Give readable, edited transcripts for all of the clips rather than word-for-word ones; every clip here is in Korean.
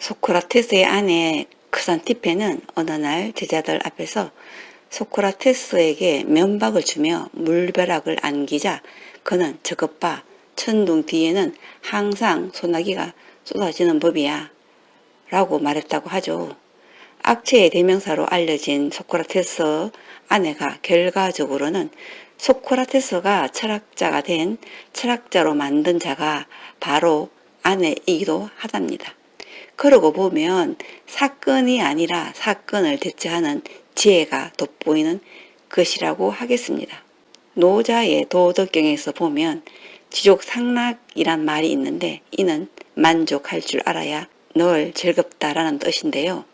소크라테스의 아내 크산티페는 어느 날 제자들 앞에서 소크라테스에게 면박을 주며 물벼락을 안기자 그는 저것 봐, 천둥 뒤에는 항상 소나기가 쏟아지는 법이야 라고 말했다고 하죠. 악체의 대명사로 알려진 소크라테스 아내가 결과적으로는 소크라테스가 철학자가 된 철학자로 만든 자가 바로 아내이기도 하답니다. 그러고 보면 사건이 아니라 사건을 대처하는 지혜가 돋보이는 것이라고 하겠습니다. 노자의 도덕경에서 보면 지족상락이란 말이 있는데 이는 만족할 줄 알아야 늘 즐겁다라는 뜻인데요.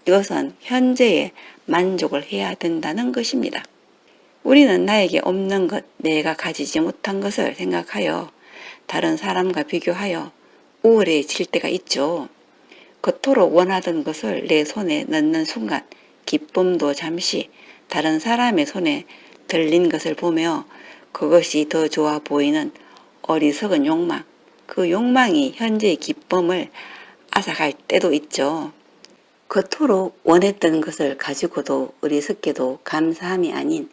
이것은 현재에 만족을 해야 된다는 것입니다. 우리는 나에게 없는 것, 내가 가지지 못한 것을 생각하여 다른 사람과 비교하여 우울해질 때가 있죠. 그토록 원하던 것을 내 손에 넣는 순간 기쁨도 잠시 다른 사람의 손에 들린 것을 보며 그것이 더 좋아 보이는 어리석은 욕망, 그 욕망이 현재의 기쁨을 앗아갈 때도 있죠. 그토록 원했던 것을 가지고도 어리석게도 감사함이 아닌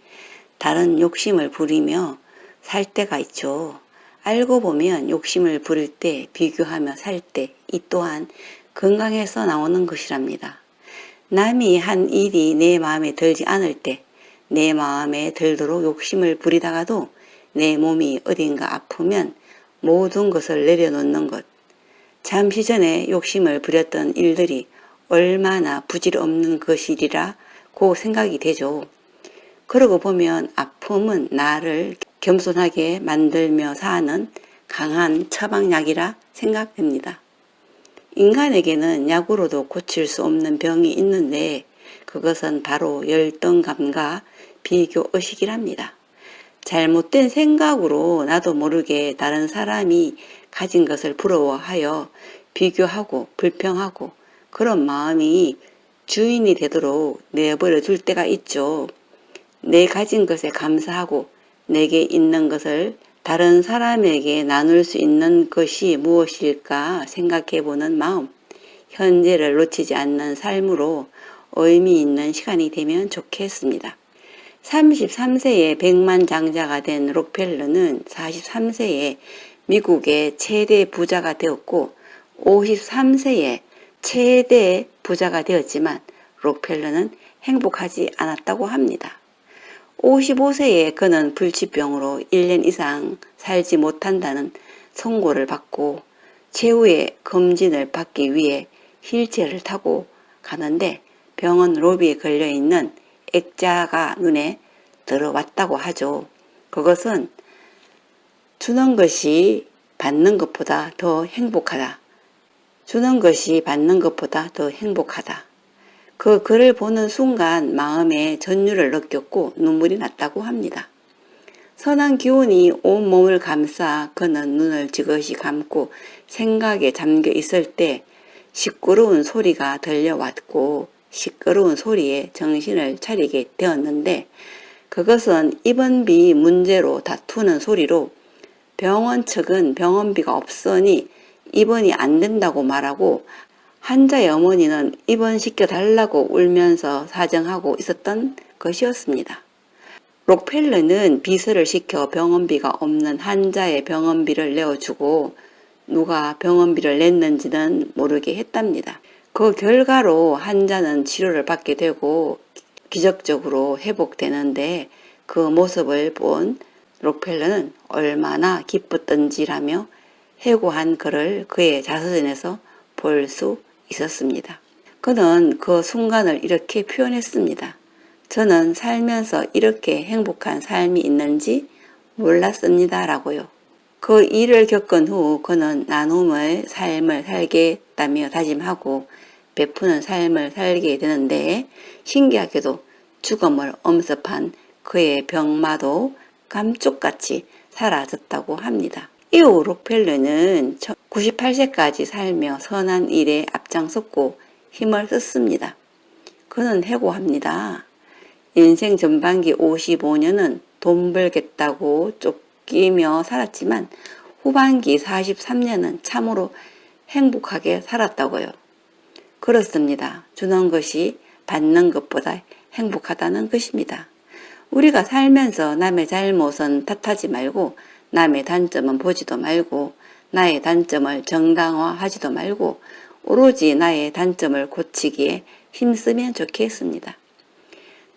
다른 욕심을 부리며 살 때가 있죠. 알고 보면 욕심을 부릴 때, 비교하며 살 때, 이 또한 건강에서 나오는 것이랍니다. 남이 한 일이 내 마음에 들지 않을 때, 내 마음에 들도록 욕심을 부리다가도 내 몸이 어딘가 아프면 모든 것을 내려놓는 것. 잠시 전에 욕심을 부렸던 일들이 얼마나 부질없는 것이리라고 생각이 되죠. 그러고 보면 아픔은 나를 겸손하게 만들며 사는 강한 처방약이라 생각됩니다. 인간에게는 약으로도 고칠 수 없는 병이 있는데 그것은 바로 열등감과 비교의식이랍니다. 잘못된 생각으로 나도 모르게 다른 사람이 가진 것을 부러워하여 비교하고 불평하고 그런 마음이 주인이 되도록 내버려 둘 때가 있죠. 내 가진 것에 감사하고 내게 있는 것을 다른 사람에게 나눌 수 있는 것이 무엇일까 생각해보는 마음, 현재를 놓치지 않는 삶으로 의미 있는 시간이 되면 좋겠습니다. 33세에 백만장자가 된 록펠러는 43세에 미국의 최대 부자가 되었고 53세에 최대 부자가 되었지만 록펠러는 행복하지 않았다고 합니다. 55세에 그는 불치병으로 1년 이상 살지 못한다는 선고를 받고 최후의 검진을 받기 위해 휠체어를 타고 가는데 병원 로비에 걸려있는 액자가 눈에 들어왔다고 하죠. 그것은 주는 것이 받는 것보다 더 행복하다. 주는 것이 받는 것보다 더 행복하다. 그 글을 보는 순간 마음에 전율을 느꼈고 눈물이 났다고 합니다. 선한 기운이 온몸을 감싸 그는 눈을 지그시 감고 생각에 잠겨 있을 때 시끄러운 소리가 들려왔고 시끄러운 소리에 정신을 차리게 되었는데 그것은 입원비 문제로 다투는 소리로 병원 측은 병원비가 없으니 입원이 안 된다고 말하고 환자의 어머니는 입원시켜 달라고 울면서 사정하고 있었던 것이었습니다. 록펠러는 비서를 시켜 병원비가 없는 환자의 병원비를 내어주고 누가 병원비를 냈는지는 모르게 했답니다. 그 결과로 환자는 치료를 받게 되고 기적적으로 회복되는데 그 모습을 본 록펠러는 얼마나 기뻤던지라며 해고한 글을 그의 자서전에서 볼 수 있었습니다. 그는 그 순간을 이렇게 표현했습니다. 저는 살면서 이렇게 행복한 삶이 있는지 몰랐습니다. 라고요. 그 일을 겪은 후 그는 나눔의 삶을 살겠다며 다짐하고 베푸는 삶을 살게 되는데 신기하게도 죽음을 엄습한 그의 병마도 감쪽같이 사라졌다고 합니다. 이후 록펠러는 98세까지 살며 선한 일에 앞장섰고 힘을 썼습니다. 그는 해고합니다. 인생 전반기 55년은 돈 벌겠다고 쫓기며 살았지만 후반기 43년은 참으로 행복하게 살았다고요. 그렇습니다. 주는 것이 받는 것보다 행복하다는 것입니다. 우리가 살면서 남의 잘못은 탓하지 말고 남의 단점은 보지도 말고 나의 단점을 정당화하지도 말고 오로지 나의 단점을 고치기에 힘쓰면 좋겠습니다.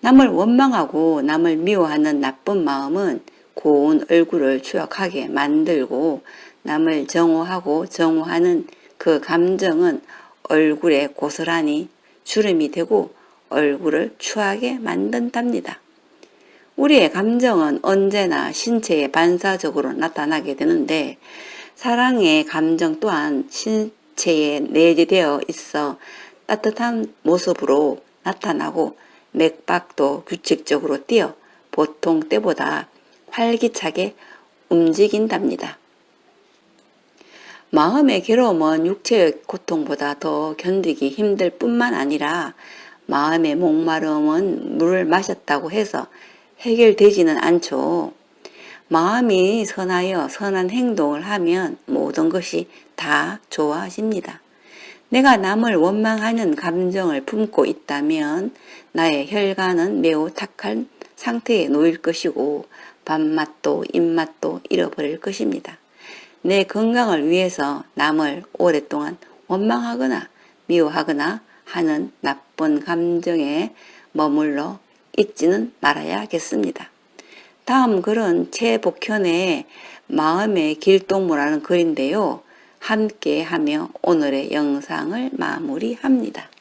남을 원망하고 남을 미워하는 나쁜 마음은 고운 얼굴을 추억하게 만들고 남을 정오하고 정오하는 그 감정은 얼굴에 고스란히 주름이 되고 얼굴을 추하게 만든답니다. 우리의 감정은 언제나 신체에 반사적으로 나타나게 되는데 사랑의 감정 또한 신체에 내재되어 있어 따뜻한 모습으로 나타나고 맥박도 규칙적으로 뛰어 보통 때보다 활기차게 움직인답니다. 마음의 괴로움은 육체의 고통보다 더 견디기 힘들 뿐만 아니라 마음의 목마름은 물을 마셨다고 해서 해결되지는 않죠. 마음이 선하여 선한 행동을 하면 모든 것이 다 좋아집니다. 내가 남을 원망하는 감정을 품고 있다면 나의 혈관은 매우 탁한 상태에 놓일 것이고 밥맛도 입맛도 잃어버릴 것입니다. 내 건강을 위해서 남을 오랫동안 원망하거나 미워하거나 하는 나쁜 감정에 머물러 있지는 말아야겠습니다. 다음 글은 최복현의 마음의 길동무라는 글인데요. 함께 하며 오늘의 영상을 마무리합니다.